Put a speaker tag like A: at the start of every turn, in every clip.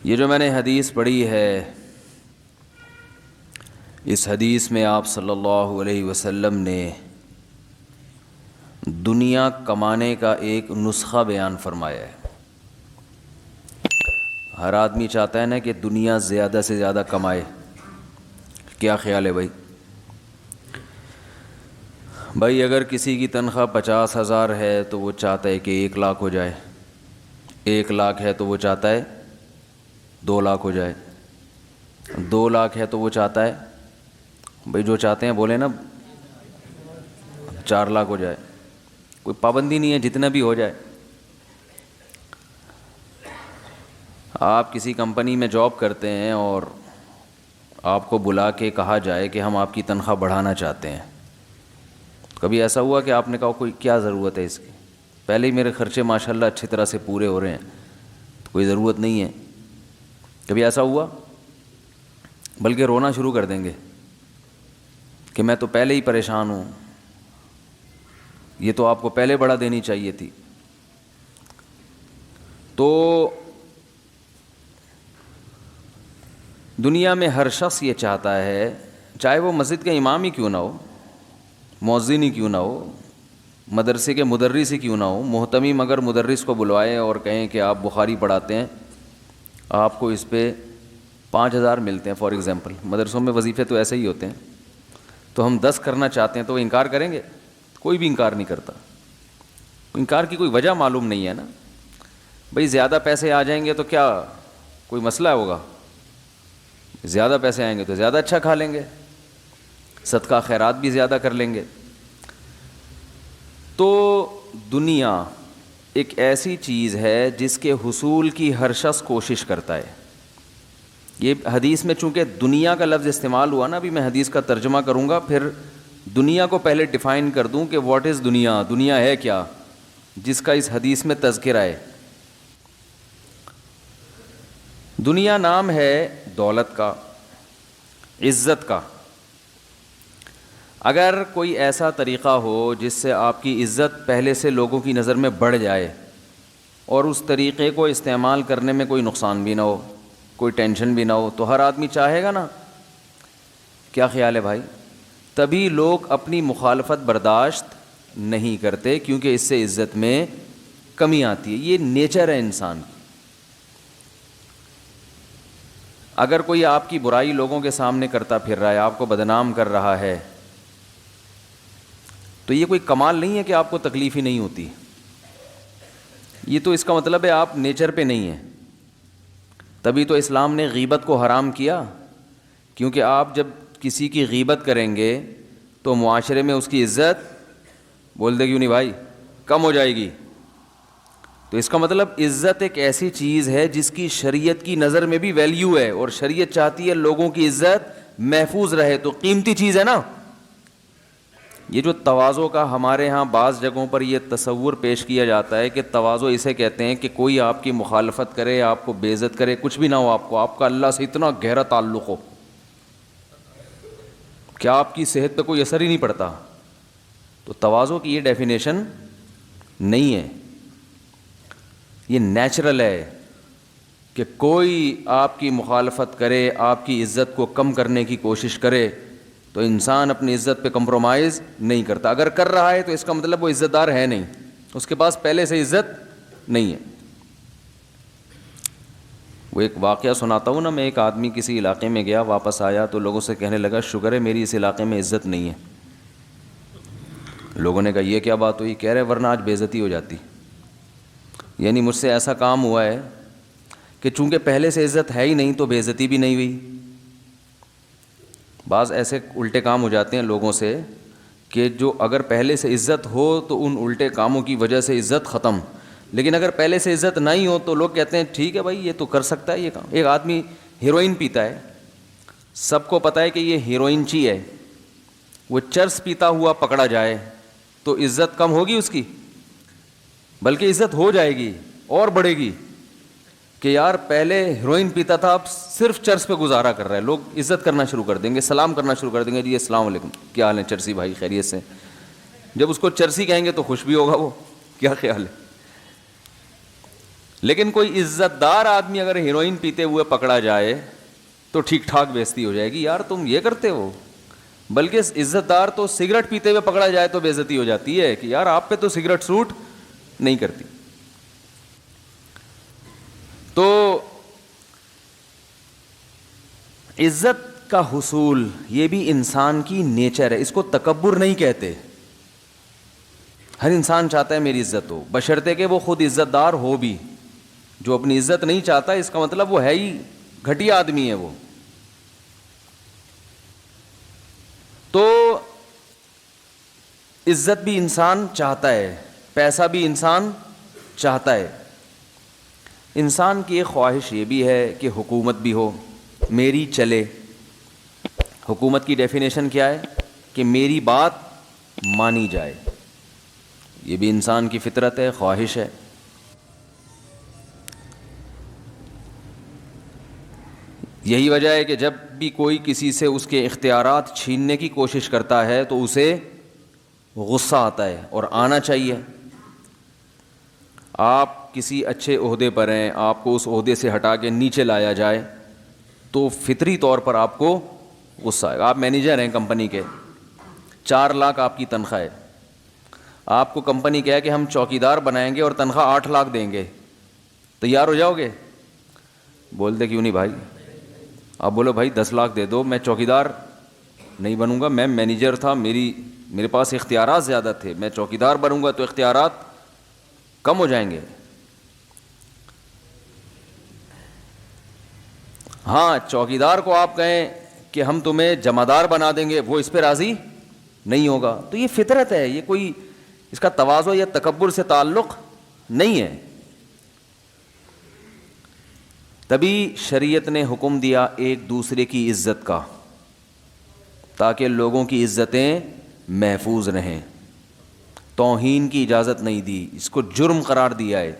A: یہ جو میں نے حدیث پڑھی ہے، اس حدیث میں آپ صلی اللہ علیہ وسلم نے دنیا کمانے کا ایک نسخہ بیان فرمایا ہے۔ ہر آدمی چاہتا ہے نا کہ دنیا زیادہ سے زیادہ کمائے۔ کیا خیال ہے بھائی؟ بھائی اگر کسی کی تنخواہ 50,000 ہے تو وہ چاہتا ہے کہ 1,00,000 ہو جائے، 1,00,000 ہے تو وہ چاہتا ہے 2,00,000 ہو جائے، 2,00,000 ہے تو وہ چاہتا ہے، بھائی جو چاہتے ہیں بولے نا، 4,00,000 ہو جائے۔ کوئی پابندی نہیں ہے، جتنا بھی ہو جائے۔ آپ کسی کمپنی میں جاب کرتے ہیں اور آپ کو بلا کے کہا جائے کہ ہم آپ کی تنخواہ بڑھانا چاہتے ہیں، کبھی ایسا ہوا کہ آپ نے کہا کوئی کیا ضرورت ہے اس کی، پہلے ہی میرے خرچے ماشاءاللہ اچھی طرح سے پورے ہو رہے ہیں، تو کوئی ضرورت نہیں ہے؟ کبھی ایسا ہوا؟ بلکہ رونا شروع کر دیں گے کہ میں تو پہلے ہی پریشان ہوں، یہ تو آپ کو پہلے بڑھا دینی چاہیے تھی۔ تو دنیا میں ہر شخص یہ چاہتا ہے، چاہے وہ مسجد کا امام ہی کیوں نہ ہو، مؤذن ہی کیوں نہ ہو، مدرسے کے مدرس ہی کیوں نہ ہو، محتمم اگر مدرس کو بلوائیں اور کہیں کہ آپ بخاری پڑھاتے ہیں، آپ کو اس پہ 5,000 ملتے ہیں فار ایگزامپل، مدرسوں میں وظیفے تو ایسے ہی ہوتے ہیں، تو ہم 10 کرنا چاہتے ہیں تو وہ انکار کریں گے؟ کوئی بھی انکار نہیں کرتا۔ انکار کی کوئی وجہ معلوم نہیں ہے نا۔ بھئی زیادہ پیسے آ جائیں گے تو کیا کوئی مسئلہ ہوگا؟ زیادہ پیسے آئیں گے تو زیادہ اچھا کھا لیں گے، صدقہ خیرات بھی زیادہ کر لیں گے۔ تو دنیا ایک ایسی چیز ہے جس کے حصول کی ہر شخص کوشش کرتا ہے۔ یہ حدیث میں چونکہ دنیا کا لفظ استعمال ہوا نا، ابھی میں حدیث کا ترجمہ کروں گا، پھر دنیا کو پہلے ڈیفائن کر دوں کہ واٹ از دنیا، دنیا ہے کیا جس کا اس حدیث میں تذکرہ ہے۔ دنیا نام ہے دولت کا، عزت کا۔ اگر کوئی ایسا طریقہ ہو جس سے آپ کی عزت پہلے سے لوگوں کی نظر میں بڑھ جائے اور اس طریقے کو استعمال کرنے میں کوئی نقصان بھی نہ ہو، کوئی ٹینشن بھی نہ ہو، تو ہر آدمی چاہے گا نا۔ کیا خیال ہے بھائی؟ تبھی لوگ اپنی مخالفت برداشت نہیں کرتے، کیونکہ اس سے عزت میں کمی آتی ہے۔ یہ نیچر ہے انسان کی۔ اگر کوئی آپ کی برائی لوگوں کے سامنے کرتا پھر رہا ہے، آپ کو بدنام کر رہا ہے، تو یہ کوئی کمال نہیں ہے کہ آپ کو تکلیف ہی نہیں ہوتی، یہ تو اس کا مطلب ہے آپ نیچر پہ نہیں ہیں۔ تبھی تو اسلام نے غیبت کو حرام کیا، کیونکہ آپ جب کسی کی غیبت کریں گے تو معاشرے میں اس کی عزت، بول دے کیوں نہیں بھائی، کم ہو جائے گی۔ تو اس کا مطلب عزت ایک ایسی چیز ہے جس کی شریعت کی نظر میں بھی ویلیو ہے، اور شریعت چاہتی ہے لوگوں کی عزت محفوظ رہے، تو قیمتی چیز ہے نا۔ یہ جو تواضع کا ہمارے ہاں بعض جگہوں پر یہ تصور پیش کیا جاتا ہے کہ تواضع اسے کہتے ہیں کہ کوئی آپ کی مخالفت کرے، آپ کو بے عزت کرے، کچھ بھی نہ ہو، آپ کا اللہ سے اتنا گہرا تعلق ہو کہ آپ کی صحت پہ کوئی اثر ہی نہیں پڑتا، تو تواضع کی یہ ڈیفینیشن نہیں ہے۔ یہ نیچرل ہے کہ کوئی آپ کی مخالفت کرے، آپ کی عزت کو کم کرنے کی کوشش کرے، تو انسان اپنی عزت پہ کمپرومائز نہیں کرتا۔ اگر کر رہا ہے تو اس کا مطلب وہ عزت دار ہے نہیں، اس کے پاس پہلے سے عزت نہیں ہے۔ وہ ایک واقعہ سناتا ہوں نا، میں ایک آدمی کسی علاقے میں گیا، واپس آیا تو لوگوں سے کہنے لگا شکر ہے میری اس علاقے میں عزت نہیں ہے۔ لوگوں نے کہا یہ کیا بات ہوئی؟ کہہ رہے ورنہ آج بے عزتی ہو جاتی، یعنی مجھ سے ایسا کام ہوا ہے کہ چونکہ پہلے سے عزت ہے ہی نہیں تو بے عزتی بھی نہیں ہوئی۔ بعض ایسے الٹے کام ہو جاتے ہیں لوگوں سے کہ جو اگر پہلے سے عزت ہو تو ان الٹے کاموں کی وجہ سے عزت ختم، لیکن اگر پہلے سے عزت نہیں ہو تو لوگ کہتے ہیں ٹھیک ہے بھائی یہ تو کر سکتا ہے یہ کام۔ ایک آدمی ہیروئن پیتا ہے، سب کو پتہ ہے کہ یہ ہیروئن چی ہے، وہ چرس پیتا ہوا پکڑا جائے تو عزت کم ہوگی اس کی؟ بلکہ عزت ہو جائے گی اور بڑھے گی کہ یار پہلے ہیروئن پیتا تھا، اب صرف چرس پہ گزارا کر رہا ہے۔ لوگ عزت کرنا شروع کر دیں گے، سلام کرنا شروع کر دیں گے، جی السلام علیکم، کیا حال ہے چرسی بھائی، خیریت سے؟ جب اس کو چرسی کہیں گے تو خوش بھی ہوگا وہ۔ کیا خیال ہے؟ لیکن کوئی عزت دار آدمی اگر ہیروئن پیتے ہوئے پکڑا جائے تو ٹھیک ٹھاک بےزتی ہو جائے گی، یار تم یہ کرتے ہو. بلکہ عزت دار تو سگریٹ پیتے ہوئے پکڑا جائے تو بےزتی ہو جاتی ہے کہ یار آپ پہ تو سگریٹ سوٹ نہیں کرتی. تو عزت کا حصول یہ بھی انسان کی نیچر ہے، اس کو تکبر نہیں کہتے. ہر انسان چاہتا ہے میری عزت ہو، بشرطے کہ وہ خود عزت دار ہو بھی. جو اپنی عزت نہیں چاہتا اس کا مطلب وہ ہے ہی گھٹیا آدمی ہے وہ. تو عزت بھی انسان چاہتا ہے، پیسہ بھی انسان چاہتا ہے. انسان کی ایک خواہش یہ بھی ہے کہ حکومت بھی ہو، میری چلے. حکومت کی ڈیفینیشن کیا ہے؟ کہ میری بات مانی جائے. یہ بھی انسان کی فطرت ہے، خواہش ہے. یہی وجہ ہے کہ جب بھی کوئی کسی سے اس کے اختیارات چھیننے کی کوشش کرتا ہے تو اسے غصہ آتا ہے، اور آنا چاہیے. آپ کسی اچھے عہدے پر ہیں، آپ کو اس عہدے سے ہٹا کے نیچے لایا جائے تو فطری طور پر آپ کو غصہ آئے گا. آپ مینیجر ہیں کمپنی کے، 4 لاکھ آپ کی تنخواہ ہے. آپ کو کمپنی کہے کہ ہم چوکیدار بنائیں گے اور تنخواہ 8 لاکھ دیں گے، تیار ہو جاؤ گے؟ بولتے کیوں نہیں بھائی. آپ بولو بھائی 10 لاکھ دے دو، میں چوکیدار نہیں بنوں گا، میں مینیجر تھا، میرے پاس اختیارات زیادہ تھے، میں چوکیدار بنوں گا تو اختیارات کم ہو جائیں گے. ہاں چوکیدار کو آپ کہیں کہ ہم تمہیں جمعدار بنا دیں گے، وہ اس پہ راضی نہیں ہوگا. تو یہ فطرت ہے، یہ کوئی اس کا تواضع یا تکبر سے تعلق نہیں ہے. تبھی شریعت نے حکم دیا ایک دوسرے کی عزت کا، تاکہ لوگوں کی عزتیں محفوظ رہیں. توہین کی اجازت نہیں دی، اس کو جرم قرار دیا ہے.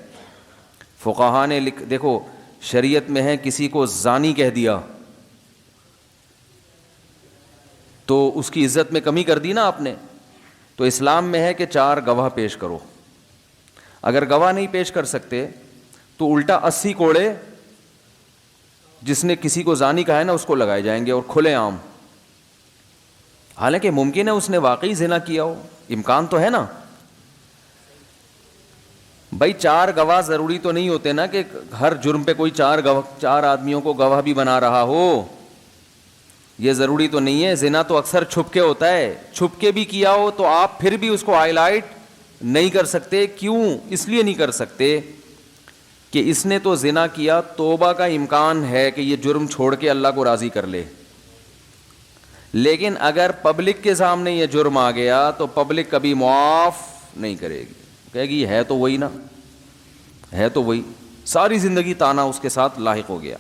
A: فقہا نے دیکھو شریعت میں ہے کسی کو زانی کہہ دیا تو اس کی عزت میں کمی کر دی نا آپ نے. تو اسلام میں ہے کہ 4 گواہ پیش کرو. اگر گواہ نہیں پیش کر سکتے تو الٹا 80 کوڑے جس نے کسی کو زانی کہا ہے نا اس کو لگائے جائیں گے، اور کھلے عام. حالانکہ ممکن ہے اس نے واقعی زنا کیا ہو، امکان تو ہے نا. بھائی 4 گواہ ضروری تو نہیں ہوتے نا کہ ہر جرم پہ کوئی 4 آدمیوں کو گواہ بھی بنا رہا ہو. یہ ضروری تو نہیں ہے. زنا تو اکثر چھپ کے ہوتا ہے، چھپ کے بھی کیا ہو تو آپ پھر بھی اس کو ہائی لائٹ نہیں کر سکتے. کیوں؟ اس لیے نہیں کر سکتے کہ اس نے تو زنا کیا، توبہ کا امکان ہے کہ یہ جرم چھوڑ کے اللہ کو راضی کر لے. لیکن اگر پبلک کے سامنے یہ جرم آ گیا تو پبلک کبھی معاف نہیں کرے گی، کہے گی ہے تو وہی نا، ہے تو وہی. ساری زندگی تانا اس کے ساتھ لاحق ہو گیا.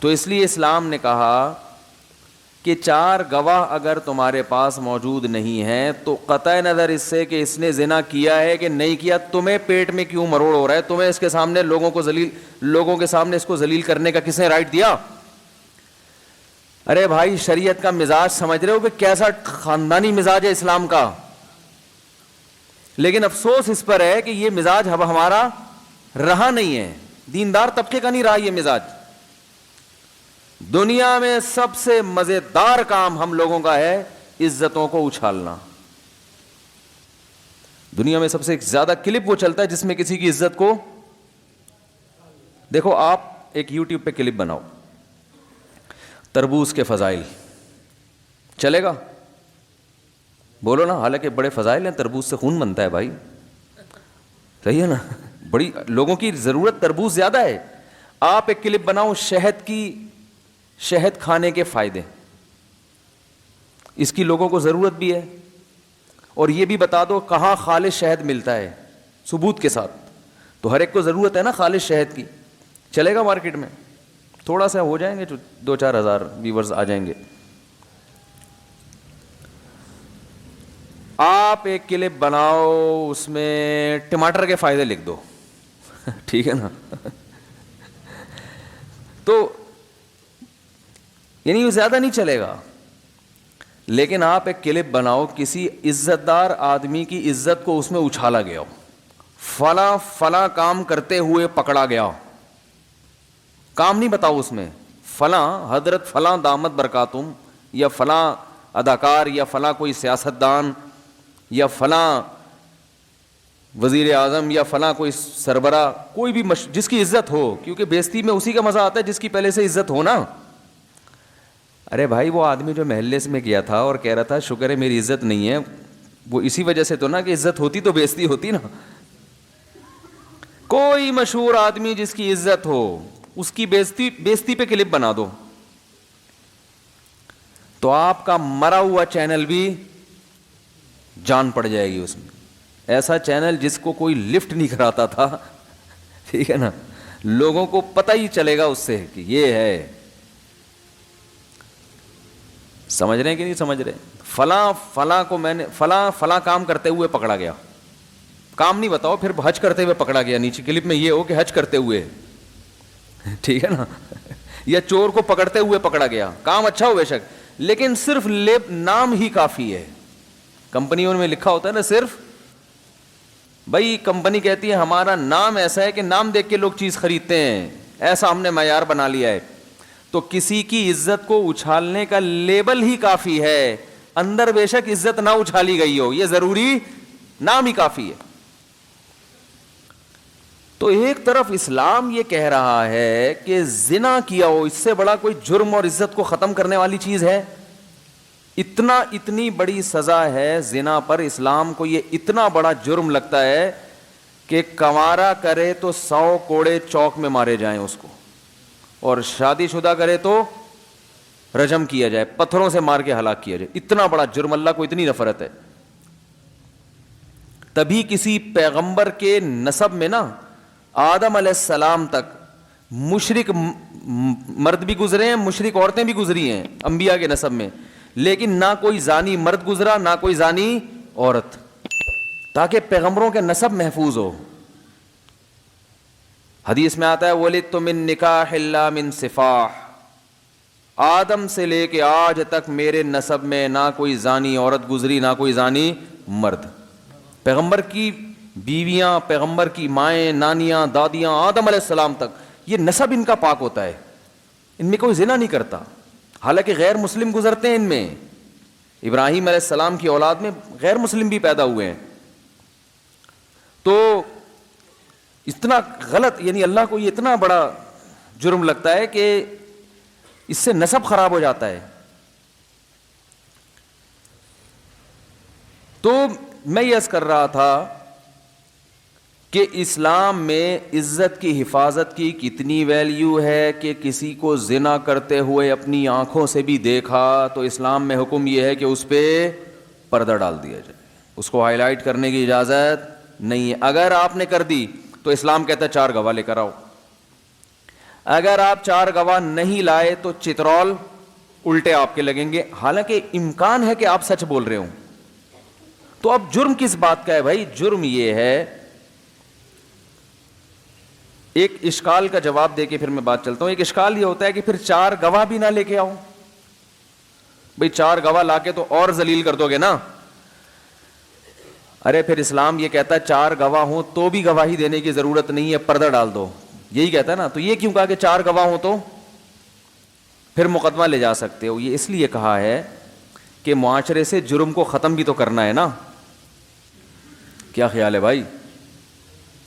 A: تو اس لیے اسلام نے کہا کہ 4 گواہ اگر تمہارے پاس موجود نہیں ہیں تو قطع نظر اس سے کہ اس نے زنا کیا ہے کہ نہیں کیا، تمہیں پیٹ میں کیوں مروڑ ہو رہا ہے؟ تمہیں اس کے سامنے لوگوں کے سامنے اس کو ذلیل کرنے کا کس نے رائٹ دیا؟ ارے بھائی شریعت کا مزاج سمجھ رہے ہو کہ کیسا خاندانی مزاج ہے اسلام کا. لیکن افسوس اس پر ہے کہ یہ مزاج اب ہمارا رہا نہیں ہے، دیندار طبقے کا نہیں رہا یہ مزاج. دنیا میں سب سے مزیدار کام ہم لوگوں کا ہے عزتوں کو اچھالنا. دنیا میں سب سے زیادہ کلپ وہ چلتا ہے جس میں کسی کی عزت کو دیکھو. آپ ایک یوٹیوب پہ کلپ بناؤ تربوز کے فضائل، چلے گا؟ بولو نا. حالانکہ بڑے فضائل ہیں، تربوز سے خون بنتا ہے بھائی، صحیح ہے نا. بڑی لوگوں کی ضرورت تربوز زیادہ ہے. آپ ایک کلپ بناؤ شہد کھانے کے فائدے، اس کی لوگوں کو ضرورت بھی ہے. اور یہ بھی بتا دو کہاں خالص شہد ملتا ہے ثبوت کے ساتھ. تو ہر ایک کو ضرورت ہے نا خالص شہد کی. چلے گا مارکیٹ میں؟ تھوڑا سا ہو جائیں گے، 2-4 ہزار ویورز آ جائیں گے. آپ ایک کلپ بناؤ اس میں ٹماٹر کے فائدے لکھ دو ٹھیک ہے نا. تو یعنی وہ زیادہ نہیں چلے گا. لیکن آپ ایک کلپ بناؤ کسی عزت دار آدمی کی عزت کو اس میں اچھالا گیا ہو، فلاں فلاں کام کرتے ہوئے پکڑا گیا. کام نہیں بتاؤ اس میں, فلاں حضرت فلاں دامت برکاتم, یا فلاں اداکار, یا فلاں کوئی سیاستدان, یا فلاں وزیر اعظم, یا فلاں کوئی سربراہ, کوئی بھی جس کی عزت ہو, کیونکہ بےزتی میں اسی کا مزہ آتا ہے جس کی پہلے سے عزت ہو نا. ارے بھائی وہ آدمی جو محلے میں گیا تھا اور کہہ رہا تھا شکر ہے میری عزت نہیں ہے, وہ اسی وجہ سے تو نا کہ عزت ہوتی تو بےزتی ہوتی نا. کوئی مشہور آدمی جس کی عزت ہو اس کی بےزتی پہ کلپ بنا دو تو آپ کا مرا ہوا چینل بھی جان پڑ جائے گی اس میں. ایسا چینل جس کو کوئی لفٹ نہیں کراتا تھا, ٹھیک ہے نا, لوگوں کو پتہ ہی چلے گا اس سے کہ یہ ہے. سمجھ رہے ہیں کہ نہیں سمجھ رہے؟ فلاں فلاں کو میں نے فلاں فلاں کام کرتے ہوئے پکڑا گیا. کام نہیں بتاؤ, پھر حج کرتے ہوئے پکڑا گیا. نیچے کلپ میں یہ ہو کہ حج کرتے ہوئے, ٹھیک ہے نا, یا چور کو پکڑتے ہوئے پکڑا گیا. کام اچھا ہو بے شک, لیکن صرف نام ہی کافی ہے. کمپنیوں میں لکھا ہوتا ہے نا صرف, بھائی کمپنی کہتی ہے ہمارا نام ایسا ہے کہ نام دیکھ کے لوگ چیز خریدتے ہیں, ایسا ہم نے معیار بنا لیا ہے. تو کسی کی عزت کو اچھالنے کا لیبل ہی کافی ہے, اندر بے شک عزت نہ اچھالی گئی ہو, یہ ضروری نام ہی کافی ہے. تو ایک طرف اسلام یہ کہہ رہا ہے کہ زنا کیا ہو, اس سے بڑا کوئی جرم اور عزت کو ختم کرنے والی چیز ہے؟ اتنی بڑی سزا ہے زنا پر. اسلام کو یہ اتنا بڑا جرم لگتا ہے کہ کنوارا کرے تو 100 کوڑے چوک میں مارے جائیں اس کو, اور شادی شدہ کرے تو رجم کیا جائے, پتھروں سے مار کے ہلاک کیا جائے. اتنا بڑا جرم, اللہ کو اتنی نفرت ہے. تبھی کسی پیغمبر کے نسب میں نا آدم علیہ السلام تک مشرک مرد بھی گزرے ہیں, مشرک عورتیں بھی گزری ہیں انبیاء کے نسب میں, لیکن نہ کوئی زانی مرد گزرا نہ کوئی زانی عورت, تاکہ پیغمبروں کے نسب محفوظ ہو. حدیث میں آتا ہے ولدت من نکاح الا من صفاح, آدم سے لے کے آج تک میرے نسب میں نہ کوئی زانی عورت گزری نہ کوئی زانی مرد. پیغمبر کی بیویاں, پیغمبر کی مائیں, نانیاں, دادیاں, آدم علیہ السلام تک, یہ نسب ان کا پاک ہوتا ہے, ان میں کوئی زنا نہیں کرتا. حالانکہ غیر مسلم گزرتے ہیں ان میں, ابراہیم علیہ السلام کی اولاد میں غیر مسلم بھی پیدا ہوئے ہیں. تو اتنا غلط, یعنی اللہ کو یہ اتنا بڑا جرم لگتا ہے کہ اس سے نسب خراب ہو جاتا ہے. تو میں یہ عرض کر رہا تھا کہ اسلام میں عزت کی حفاظت کی کتنی ویلیو ہے کہ کسی کو زنا کرتے ہوئے اپنی آنکھوں سے بھی دیکھا تو اسلام میں حکم یہ ہے کہ اس پہ پردہ ڈال دیا جائے, اس کو ہائی لائٹ کرنے کی اجازت نہیں ہے. اگر آپ نے کر دی تو اسلام کہتا ہے 4 گواہ لے کر آؤ. اگر آپ 4 گواہ نہیں لائے تو چترول الٹے آپ کے لگیں گے, حالانکہ امکان ہے کہ آپ سچ بول رہے ہوں. تو اب جرم کس بات کا ہے بھائی؟ جرم یہ ہے, ایک اشکال کا جواب دے کے پھر میں بات چلتا ہوں. ایک اشکال یہ ہوتا ہے کہ پھر 4 گواہ بھی نہ لے کے آؤ. بھئی 4 گواہ لا کے تو اور ذلیل کر دو گے نا. ارے پھر اسلام یہ کہتا ہے 4 گواہ ہوں تو بھی گواہی دینے کی ضرورت نہیں ہے, پردہ ڈال دو, یہی کہتا ہے نا. تو یہ کیوں کہا کہ 4 گواہ ہوں تو پھر مقدمہ لے جا سکتے ہو؟ یہ اس لیے کہا ہے کہ معاشرے سے جرم کو ختم بھی تو کرنا ہے نا. کیا خیال ہے بھائی؟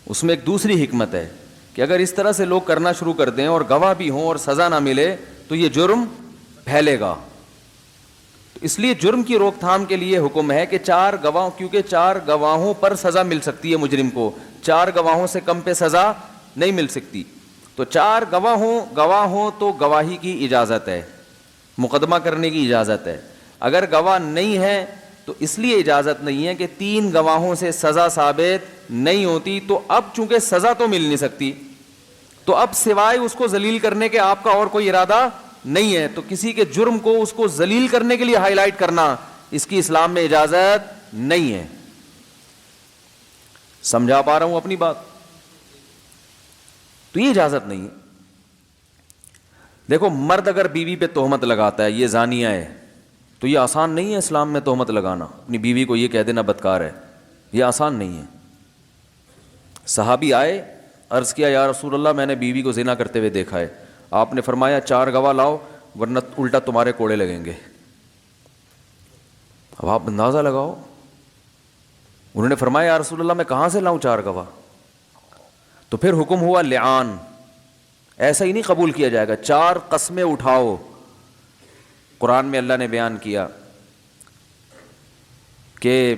A: اس میں ایک دوسری حکمت ہے کہ اگر اس طرح سے لوگ کرنا شروع کر دیں اور گواہ بھی ہوں اور سزا نہ ملے تو یہ جرم پھیلے گا. اس لیے جرم کی روک تھام کے لیے حکم ہے کہ 4 گواہ, کیونکہ 4 گواہوں پر سزا مل سکتی ہے مجرم کو, 4 گواہوں سے کم پہ سزا نہیں مل سکتی. تو 4 گواہ ہوں تو گواہی کی اجازت ہے, مقدمہ کرنے کی اجازت ہے. اگر گواہ نہیں ہے تو اس لیے اجازت نہیں ہے کہ 3 گواہوں سے سزا ثابت نہیں ہوتی. تو اب چونکہ سزا تو مل نہیں سکتی تو اب سوائے اس کو ذلیل کرنے کے آپ کا اور کوئی ارادہ نہیں ہے. تو کسی کے جرم کو اس کو ذلیل کرنے کے لیے ہائی لائٹ کرنا, اس کی اسلام میں اجازت نہیں ہے. سمجھا پا رہا ہوں اپنی بات؟ تو یہ اجازت نہیں ہے. دیکھو مرد اگر بیوی پہ تہمت لگاتا ہے یہ زانیہ ہے, تو یہ آسان نہیں ہے اسلام میں تہمت لگانا. اپنی بیوی کو یہ کہہ دینا بدکار ہے, یہ آسان نہیں ہے. صحابی آئے, عرض کیا یا رسول اللہ میں نے بیوی کو زنا کرتے ہوئے دیکھا ہے. آپ نے فرمایا 4 گواہ لاؤ ورنہ الٹا تمہارے کوڑے لگیں گے. اب آپ اندازہ لگاؤ, انہوں نے فرمایا یا رسول اللہ میں کہاں سے لاؤں 4 گواہ؟ تو پھر حکم ہوا لعان, ایسا ہی نہیں قبول کیا جائے گا, 4 قسمیں اٹھاؤ. قرآن میں اللہ نے بیان کیا کہ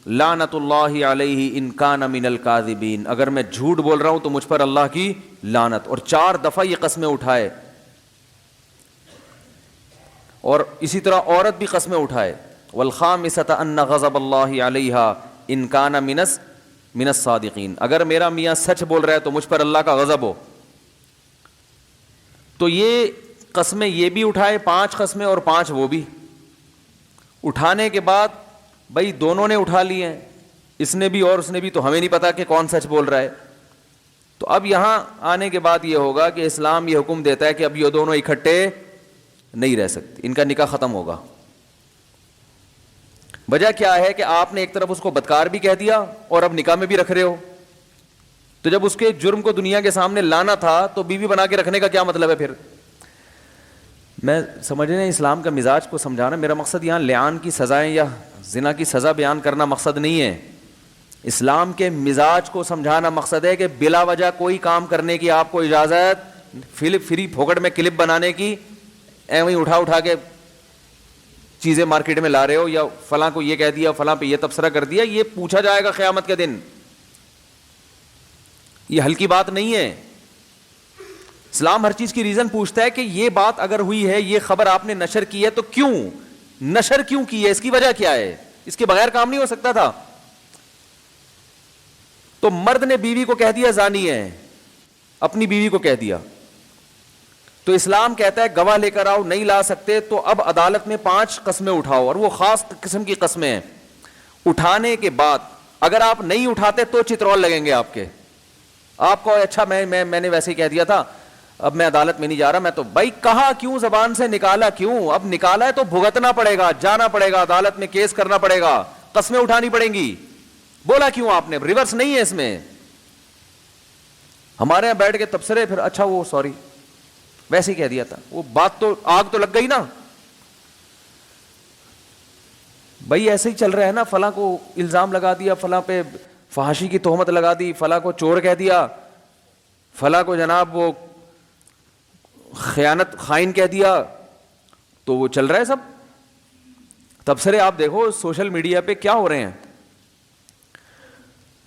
A: لعنت اللہ علیہ ان کان من الکاذبین, اگر میں جھوٹ بول رہا ہوں تو مجھ پر اللہ کی لعنت, اور 4 دفعہ یہ قسمیں اٹھائے. اور اسی طرح عورت بھی قسمیں اٹھائے, والخامسۃ ان غضب اللہ علیہا ان کان من الصادقین, اگر میرا میاں سچ بول رہا ہے تو مجھ پر اللہ کا غضب ہو. تو یہ قسمیں یہ بھی اٹھائے, 5 قسمیں اور 5 وہ بھی. اٹھانے کے بعد بھائی دونوں نے اٹھا لی ہیں, اس نے بھی اور اس نے بھی, تو ہمیں نہیں پتا کہ کون سچ بول رہا ہے. تو اب یہاں آنے کے بعد یہ ہوگا کہ اسلام یہ حکم دیتا ہے کہ اب یہ دونوں اکٹھے نہیں رہ سکتے, ان کا نکاح ختم ہوگا. وجہ کیا ہے کہ آپ نے ایک طرف اس کو بدکار بھی کہہ دیا اور اب نکاح میں بھی رکھ رہے ہو. تو جب اس کے جرم کو دنیا کے سامنے لانا تھا تو بیوی بنا کے رکھنے کا کیا مطلب ہے پھر؟ میں سمجھ رہے ہیں اسلام کا مزاج کو سمجھانا, میرا مقصد یہاں لعان کی سزائیں یا زنا کی سزا بیان کرنا مقصد نہیں ہے. اسلام کے مزاج کو سمجھانا مقصد ہے کہ بلا وجہ کوئی کام کرنے کی آپ کو اجازت, فری پھوکٹ میں کلپ بنانے کی, ایویں اٹھا کے چیزیں مارکیٹ میں لا رہے ہو, یا فلاں کو یہ کہہ دیا, فلاں پہ یہ تبصرہ کر دیا, یہ پوچھا جائے گا قیامت کے دن. یہ ہلکی بات نہیں ہے. اسلام ہر چیز کی ریزن پوچھتا ہے کہ یہ بات اگر ہوئی ہے, یہ خبر آپ نے نشر کی ہے تو کیوں نشر کیوں کی ہے, اس کی وجہ کیا ہے, اس کے بغیر کام نہیں ہو سکتا تھا. تو مرد نے بیوی کو کہہ دیا زانی ہے, اپنی بیوی کو کہہ دیا, تو اسلام کہتا ہے گواہ لے کر آؤ, نہیں لا سکتے تو اب عدالت میں 5 قسمیں اٹھاؤ, اور وہ خاص قسم کی قسمیں ہیں. اٹھانے کے بعد اگر آپ نہیں اٹھاتے تو چترول لگیں گے آپ کے. آپ کو اچھا میں نے ویسے ہی کہہ دیا تھا, اب میں عدالت میں نہیں جا رہا. میں تو بھائی کہا کیوں, زبان سے نکالا کیوں؟ اب نکالا ہے تو بھگتنا پڑے گا, جانا پڑے گا, عدالت میں کیس کرنا پڑے گا, قسمیں اٹھانی پڑیں گی. بولا کیوں آپ نے؟ ریورس نہیں ہے اس میں. ہمارے یہاں بیٹھ کے تبصرے, پھر اچھا وہ سوری ویسے ہی کہہ دیا تھا, وہ بات تو آگ تو لگ گئی نا. بھائی ایسے ہی چل رہا ہے نا, فلاں کو الزام لگا دیا, فلاں پہ فحاشی کی تہمت لگا دی, فلاں کو چور کہہ دیا, فلاں کو جناب وہ خائن کہہ دیا, تو وہ چل رہا ہے سب تبصرے. آپ دیکھو سوشل میڈیا پہ کیا ہو رہے ہیں.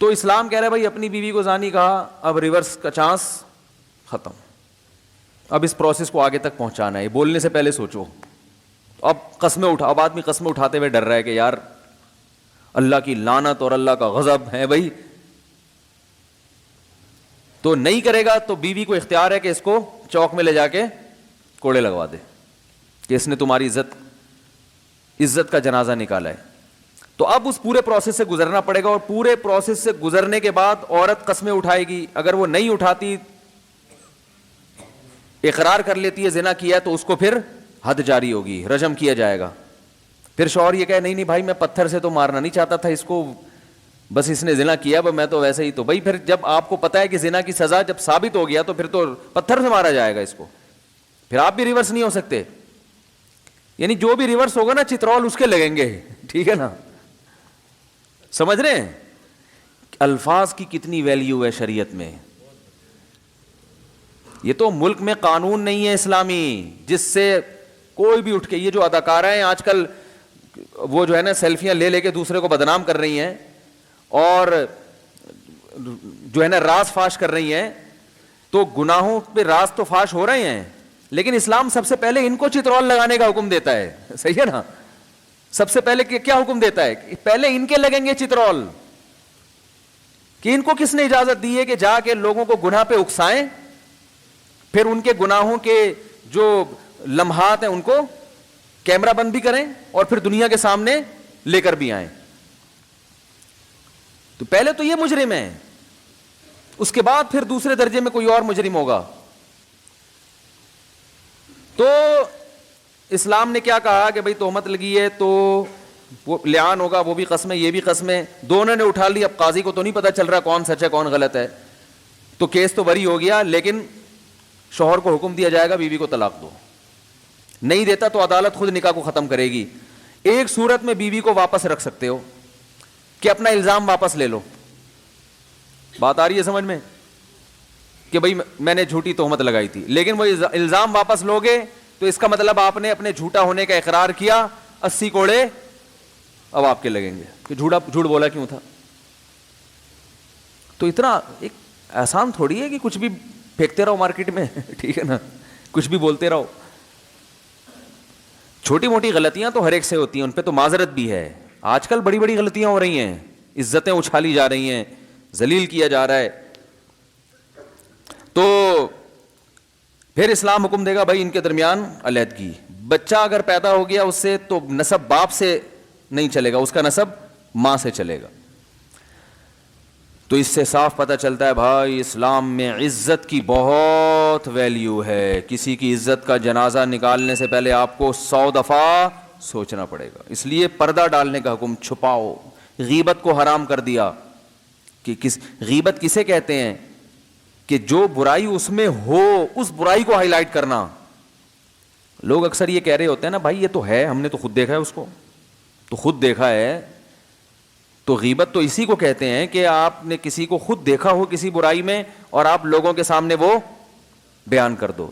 A: تو اسلام کہہ رہا ہے بھائی اپنی بیوی کو زانی کہا, اب ریورس کا چانس ختم. اب اس پروسیس کو آگے تک پہنچانا ہے, بولنے سے پہلے سوچو. اب قسمیں اٹھا, اب آدمی قسمیں اٹھاتے ہوئے ڈر رہا ہے کہ یار اللہ کی لعنت اور اللہ کا غضب ہے بھائی. تو نہیں کرے گا تو بیوی کو اختیار ہے کہ اس کو چوک میں لے جا کے کوڑے لگوا دے کہ اس نے تمہاری عزت کا جنازہ نکالا ہے. تو اب اس پورے پروسیس سے گزرنا پڑے گا, اور پورے پروسیس سے گزرنے کے بعد عورت قسمیں اٹھائے گی. اگر وہ نہیں اٹھاتی, اقرار کر لیتی ہے زنا کیا, تو اس کو پھر حد جاری ہوگی, رجم کیا جائے گا. پھر شوہر یہ کہے نہیں بھائی میں پتھر سے تو مارنا نہیں چاہتا تھا اس کو, بس اس نے زنا کیا, میں تو ویسے ہی. تو بھائی پھر جب آپ کو پتا ہے کہ زنا کی سزا جب ثابت ہو گیا تو پھر تو پتھر سے مارا جائے گا اس کو, پھر آپ بھی ریورس نہیں ہو سکتے. یعنی جو بھی ریورس ہوگا نا چترول اس کے لگیں گے, ٹھیک ہے نا. سمجھ رہے ہیں الفاظ کی کتنی ویلیو ہے شریعت میں. یہ تو ملک میں قانون نہیں ہے اسلامی جس سے کوئی بھی اٹھ کے, یہ جو اداکارہ ہیں آج کل وہ جو ہے نا سیلفیاں لے کے دوسرے کو بدنام کر رہی ہیں اور جو ہے نا راز فاش کر رہی ہیں, تو گناہوں پہ راز تو فاش ہو رہے ہیں, لیکن اسلام سب سے پہلے ان کو چترول لگانے کا حکم دیتا ہے. صحیح ہے نا, سب سے پہلے کیا حکم دیتا ہے؟ پہلے ان کے لگیں گے چترول, کہ ان کو کس نے اجازت دی ہے کہ جا کے لوگوں کو گناہ پہ اکسائیں, پھر ان کے گناہوں کے جو لمحات ہیں ان کو کیمرہ بند بھی کریں اور پھر دنیا کے سامنے لے کر بھی آئیں. تو پہلے تو یہ مجرم ہے, اس کے بعد پھر دوسرے درجے میں کوئی اور مجرم ہوگا. تو اسلام نے کیا کہا کہ بھئی تہمت لگی ہے تو وہ لعان ہوگا, وہ بھی قسمیں, یہ بھی قسمیں, دونوں نے اٹھا لی. اب قاضی کو تو نہیں پتہ چل رہا کون سچ ہے کون غلط ہے, تو کیس تو بری ہو گیا, لیکن شوہر کو حکم دیا جائے گا بیوی کو طلاق دو. نہیں دیتا تو عدالت خود نکاح کو ختم کرے گی. ایک صورت میں بیوی کو واپس رکھ سکتے ہو کہ اپنا الزام واپس لے لو. بات آ رہی ہے سمجھ میں, کہ بھائی میں نے جھوٹی تہمت لگائی تھی, لیکن وہ الزام واپس لوگے تو اس کا مطلب آپ نے اپنے جھوٹا ہونے کا اقرار کیا, 80 کوڑے اب آپ کے لگیں گے کہ جھوٹ بولا کیوں تھا. تو اتنا ایک آسان تھوڑی ہے کہ کچھ بھی پھینکتے رہو مارکیٹ میں, ٹھیک ہے نا, کچھ بھی بولتے رہو. چھوٹی موٹی غلطیاں تو ہر ایک سے ہوتی ہیں, ان پہ تو معذرت بھی ہے. آج کل بڑی بڑی غلطیاں ہو رہی ہیں, عزتیں اچھالی جا رہی ہیں, ذلیل کیا جا رہا ہے. تو پھر اسلام حکم دے گا بھائی ان کے درمیان علیحدگی. بچہ اگر پیدا ہو گیا اس سے تو نسب باپ سے نہیں چلے گا, اس کا نسب ماں سے چلے گا. تو اس سے صاف پتہ چلتا ہے بھائی اسلام میں عزت کی بہت ویلیو ہے. کسی کی عزت کا جنازہ نکالنے سے پہلے آپ کو 100 دفعہ سوچنا پڑے گا. اس لیے پردہ ڈالنے کا حکم, چھپاؤ. غیبت کو حرام کر دیا. کہ غیبت کسے کہتے ہیں؟ کہ جو برائی اس میں ہو اس برائی کو ہائی لائٹ کرنا. لوگ اکثر یہ کہہ رہے ہوتے ہیں نا بھائی یہ تو ہے, ہم نے تو خود دیکھا ہے, اس کو تو خود دیکھا ہے. تو غیبت تو اسی کو کہتے ہیں کہ آپ نے کسی کو خود دیکھا ہو کسی برائی میں اور آپ لوگوں کے سامنے وہ بیان کر دو.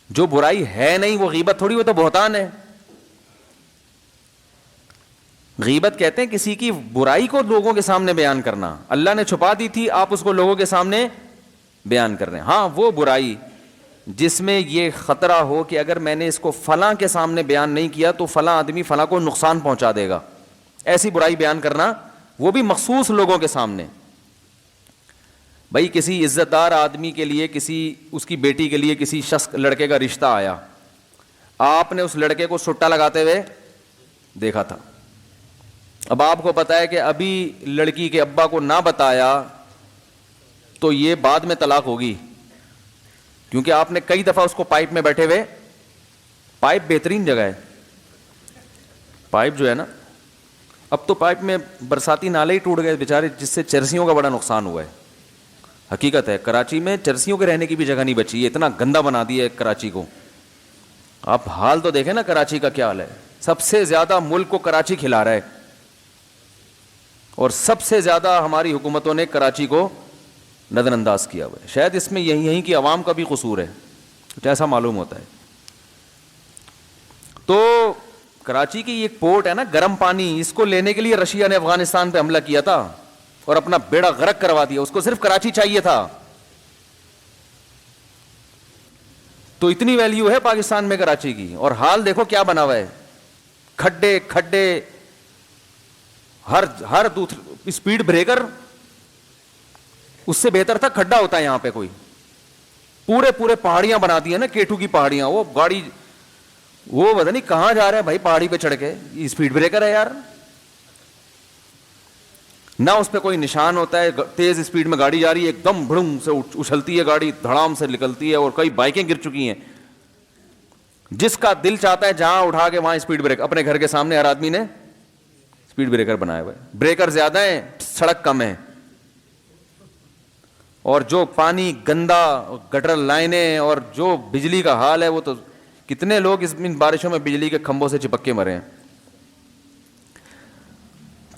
A: جو برائی ہے نہیں وہ غیبت تھوڑی, وہ تو بہتان ہے. غیبت کہتے ہیں کسی کی برائی کو لوگوں کے سامنے بیان کرنا. اللہ نے چھپا دی تھی, آپ اس کو لوگوں کے سامنے بیان کر رہے ہیں. ہاں وہ برائی جس میں یہ خطرہ ہو کہ اگر میں نے اس کو فلاں کے سامنے بیان نہیں کیا تو فلاں آدمی فلاں کو نقصان پہنچا دے گا, ایسی برائی بیان کرنا, وہ بھی مخصوص لوگوں کے سامنے. بھائی کسی عزت دار آدمی کے لیے, کسی اس کی بیٹی کے لیے کسی شخص لڑکے کا رشتہ آیا, آپ نے اس لڑکے کو سٹا لگاتے ہوئے دیکھا تھا. اب آپ کو پتا ہے کہ ابھی لڑکی کے ابا کو نہ بتایا تو یہ بعد میں طلاق ہوگی, کیونکہ آپ نے کئی دفعہ اس کو پائپ میں بیٹھے ہوئے, پائپ بہترین جگہ ہے, پائپ جو ہے نا, اب تو پائپ میں برساتی نالے ہی ٹوٹ گئے بیچارے, جس سے چرسیوں کا بڑا نقصان ہوا ہے. حقیقت ہے کراچی میں چرسیوں کے رہنے کی بھی جگہ نہیں بچی, یہ اتنا گندا بنا دیا ہے کراچی کو. آپ حال تو دیکھیں نا کراچی کا کیا حال ہے. سب سے زیادہ ملک کو کراچی کھلا رہا ہے, اور سب سے زیادہ ہماری حکومتوں نے کراچی کو نظر انداز کیا ہوا ہے. شاید اس میں یہیں کی عوام کا بھی قصور ہے, کچھ ایسا معلوم ہوتا ہے. تو کراچی کی ایک پورٹ ہے نا گرم پانی, اس کو لینے کے لیے رشیا نے افغانستان پہ حملہ کیا تھا اور اپنا بیڑا غرق کروا دیا. اس کو صرف کراچی چاہیے تھا. تو اتنی ویلیو ہے پاکستان میں کراچی کی, اور حال دیکھو کیا بنا ہوا ہے. کھڈے کھڈے, ہر اسپیڈ بریکر اس سے بہتر تھا کھڈا ہوتا ہے یہاں پہ کوئی. پورے پہاڑیاں بنا دی ہیں نا, کیٹو کی پہاڑیاں. وہ گاڑی وہ پتہ نہیں کہاں جا رہا ہے بھائی پہاڑی پہ چڑھ کے, یہ اسپیڈ بریکر ہے یار. نہ اس پہ کوئی نشان ہوتا ہے, تیز اسپیڈ میں گاڑی جا رہی ہے, ایک دم بھڑم سے اچھلتی ہے گاڑی, دھڑام سے نکلتی ہے, اور کئی بائکیں گر چکی ہیں. جس کا دل چاہتا ہے جہاں اٹھا کے وہاں اسپیڈ بریک. اپنے گھر کے سامنے ہر آدمی نے اسپیڈ بریکر بنایا ہوا ہے. بریکر زیادہ ہیں, سڑک کم ہے. اور جو پانی گندا, گٹر لائنیں, اور جو بجلی کا حال ہے, وہ تو کتنے لوگ اس بارشوں میں بجلی کے کھمبوں سے چپک کے مرے ہیں.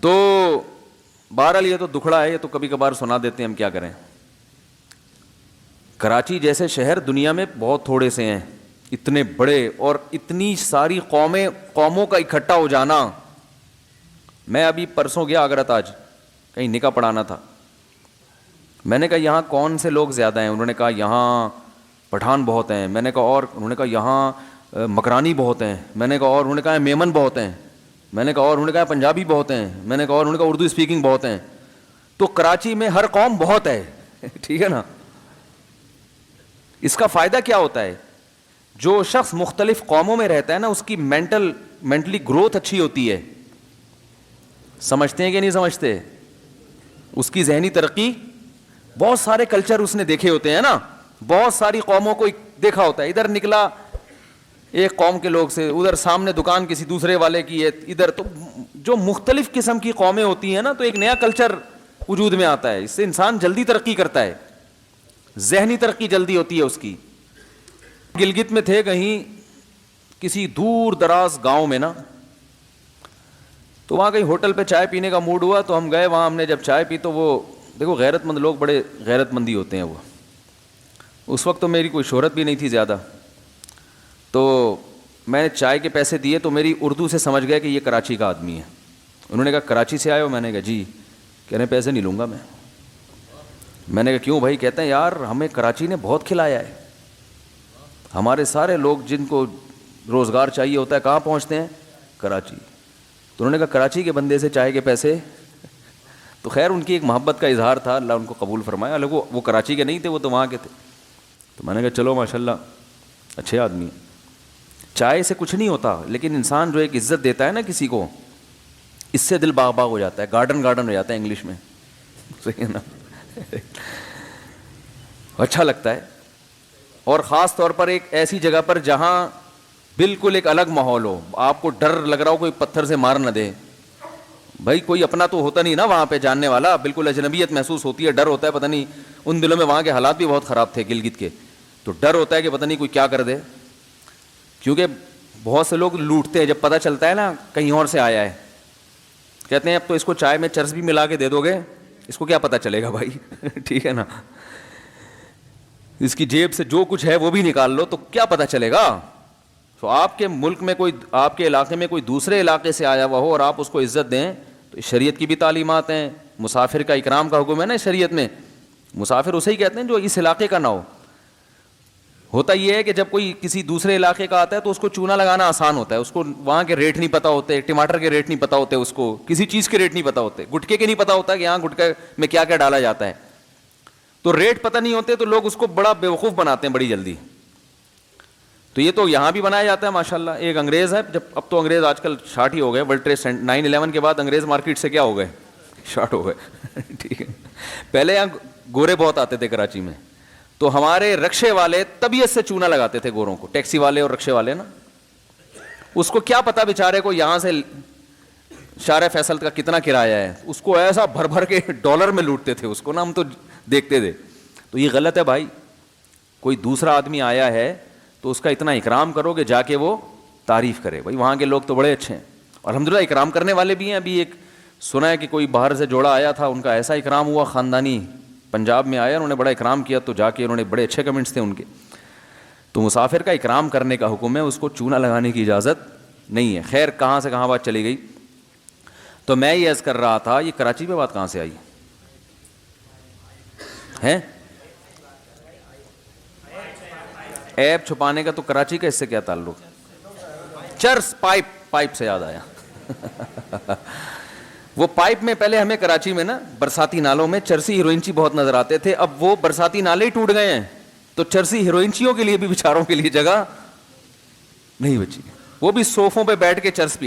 A: تو بہرحال یہ تو دکھڑا ہے, یہ تو کبھی کبھار سنا دیتے ہیں, ہم کیا کریں. کراچی جیسے شہر دنیا میں بہت تھوڑے سے ہیں, اتنے بڑے اور اتنی ساری قوموں کا اکٹھا ہو جانا. میں ابھی پرسوں گیا آگرہ تاج, کہیں نکاح پڑھانا تھا. میں نے کہا یہاں کون سے لوگ زیادہ ہیں؟ انہوں نے کہا یہاں پٹھان بہت ہیں. میں نے کہا اور؟ انہوں نے کہا یہاں مکرانی بہت ہیں. میں نے کہا اور؟ انہوں نے کہا میمن بہت ہیں. میں نے کہا اور؟ انہوں نے کہا پنجابی بہت ہیں. میں نے کہا اور؟ انہوں نے کہا اردو اسپیکنگ بہت ہیں. تو کراچی میں ہر قوم بہت ہے, ٹھیک ہے نا. اس کا فائدہ کیا ہوتا ہے؟ جو شخص مختلف قوموں میں رہتا ہے نا, اس کی مینٹلی گروتھ اچھی ہوتی ہے. سمجھتے ہیں کہ نہیں سمجھتے؟ اس کی ذہنی ترقی, بہت سارے کلچر اس نے دیکھے ہوتے ہیں نا, بہت ساری قوموں کو دیکھا ہوتا ہے. ادھر نکلا ایک قوم کے لوگ سے, ادھر سامنے دکان کسی دوسرے والے کی ہے, ادھر. تو جو مختلف قسم کی قومیں ہوتی ہیں نا, تو ایک نیا کلچر وجود میں آتا ہے, اس سے انسان جلدی ترقی کرتا ہے, ذہنی ترقی جلدی ہوتی ہے اس کی. گلگت میں تھے کہیں کسی دور دراز گاؤں میں نا, تو وہاں کہیں ہوٹل پہ چائے پینے کا موڈ ہوا, تو ہم گئے وہاں. ہم نے جب چائے پی تو وہ دیکھو غیرت مند لوگ بڑے غیرت مندی ہوتے ہیں. وہ اس وقت تو میری کوئی شہرت بھی نہیں تھی زیادہ, تو میں نے چائے کے پیسے دیے, تو میری اردو سے سمجھ گئے کہ یہ کراچی کا آدمی ہے. انہوں نے کہا کراچی سے آئے ہو؟ میں نے کہا جی. کہہ رہے پیسے نہیں لوں گا میں نے کہا کیوں بھائی؟ کہتے ہیں یار ہمیں کراچی نے بہت کھلایا ہے, ہمارے سارے لوگ جن کو روزگار چاہیے ہوتا ہے کہاں پہنچتے ہیں؟ کراچی. تو انہوں نے کہا کراچی کے بندے سے چائے کے پیسے. تو خیر ان کی ایک محبت کا اظہار تھا, اللہ ان کو قبول فرمایا. الگ وہ کراچی کے نہیں تھے, وہ تو وہاں کے تھے. تو میں نے کہا چلو ماشاءاللہ اچھے آدمی ہیں. چائے سے کچھ نہیں ہوتا, لیکن انسان جو ایک عزت دیتا ہے نا کسی کو, اس سے دل باغ باغ ہو جاتا ہے, گارڈن ہو جاتا ہے انگلش میں, صحیح ہے نا. اچھا لگتا ہے. اور خاص طور پر ایک ایسی جگہ پر جہاں بالکل ایک الگ ماحول ہو, آپ کو ڈر لگ رہا ہو کوئی پتھر سے مار نہ دے. بھائی کوئی اپنا تو ہوتا نہیں نا وہاں پہ جاننے والا, بالکل اجنبیت محسوس ہوتی ہے, ڈر ہوتا ہے. پتہ نہیں ان دنوں میں وہاں کے حالات بھی بہت خراب تھے گلگت کے, تو ڈر ہوتا ہے کہ پتہ نہیں کوئی کیا کر دے, کیونکہ بہت سے لوگ لوٹتے ہیں جب پتہ چلتا ہے نا کہیں اور سے آیا ہے. کہتے ہیں اب تو اس کو چائے میں چرس بھی ملا کے دے دو گے, اس کو کیا پتہ چلے گا بھائی. ٹھیک ہے نا, اس کی جیب سے جو کچھ ہے وہ بھی نکال لو تو کیا پتہ چلے گا. تو آپ کے ملک میں کوئی, آپ کے علاقے میں کوئی دوسرے علاقے سے آیا ہوا ہو اور آپ اس کو عزت دیں, تو شریعت کی بھی تعلیمات ہیں. مسافر کا اکرام کا حکم ہے نا شریعت میں. مسافر اسے ہی کہتے ہیں جو اس علاقے کا نہ ہو. ہوتا یہ ہے کہ جب کوئی کسی دوسرے علاقے کا آتا ہے تو اس کو چونا لگانا آسان ہوتا ہے, اس کو وہاں کے ریٹ نہیں پتہ ہوتے, ٹماٹر کے ریٹ نہیں پتہ ہوتے, اس کو کسی چیز کے ریٹ نہیں پتہ ہوتے, گٹکے کے نہیں پتہ ہوتا کہ یہاں گٹکے میں کیا کیا ڈالا جاتا ہے. تو ریٹ پتہ نہیں ہوتے تو لوگ اس کو بڑا بیوقوف بناتے ہیں بڑی جلدی. تو یہ تو یہاں بھی بنایا جاتا ہے ماشاءاللہ. ایک انگریز ہے, جب اب تو انگریز آج کل شارٹ ہی ہو گئے, ورلڈ ٹریڈ 9/11 کے بعد انگریز مارکیٹ سے کیا ہو گئے؟ شارٹ ہو گئے. ٹھیک ہے, پہلے یہاں گورے بہت آتے تھے کراچی میں, تو ہمارے رکشے والے طبیعت سے چونا لگاتے تھے گوروں کو, ٹیکسی والے اور رکشے والے نا. اس کو کیا پتا بیچارے کو یہاں سے شارع فیصل کا کتنا کرایہ ہے, اس کو ایسا بھر بھر کے ڈالر میں لوٹتے تھے اس کو نا, ہم تو دیکھتے تھے. تو یہ غلط ہے بھائی. کوئی دوسرا آدمی آیا ہے تو اس کا اتنا اکرام کرو کہ جا کے وہ تعریف کرے. بھائی وہاں کے لوگ تو بڑے اچھے ہیں, الحمدللہ اکرام کرنے والے بھی ہیں. ابھی ایک سنا ہے کہ کوئی باہر سے جوڑا آیا تھا, ان کا ایسا اکرام ہوا, خاندانی پنجاب میں آیا, انہوں نے بڑا اکرام کیا, تو جا کے انہوں نے بڑے اچھے کمنٹس تھے ان کے. تو مسافر کا اکرام کرنے کا حکم ہے, اس کو چونا لگانے کی اجازت نہیں ہے. خیر کہاں سے کہاں بات چلی گئی. تو میں یہ عرض کر رہا تھا, یہ کراچی پہ بات کہاں سے آئی ہے؟ ایپ چھپانے کا تو کراچی کا اس سے کیا تعلق؟ چرس پائپ سے یاد آیا. وہ پائپ میں پہلے ہمیں کراچی میں نا برساتی نالوں میں چرسی ہیروئنچی بہت نظر آتے تھے. اب وہ برساتی نالے ہی ٹوٹ گئے ہیں, تو چرسی ہیروئنچیوں کے لیے بھی بیچاروں کے لیے جگہ نہیں بچی. وہ بھی صوفوں پہ بیٹھ کے چرس پی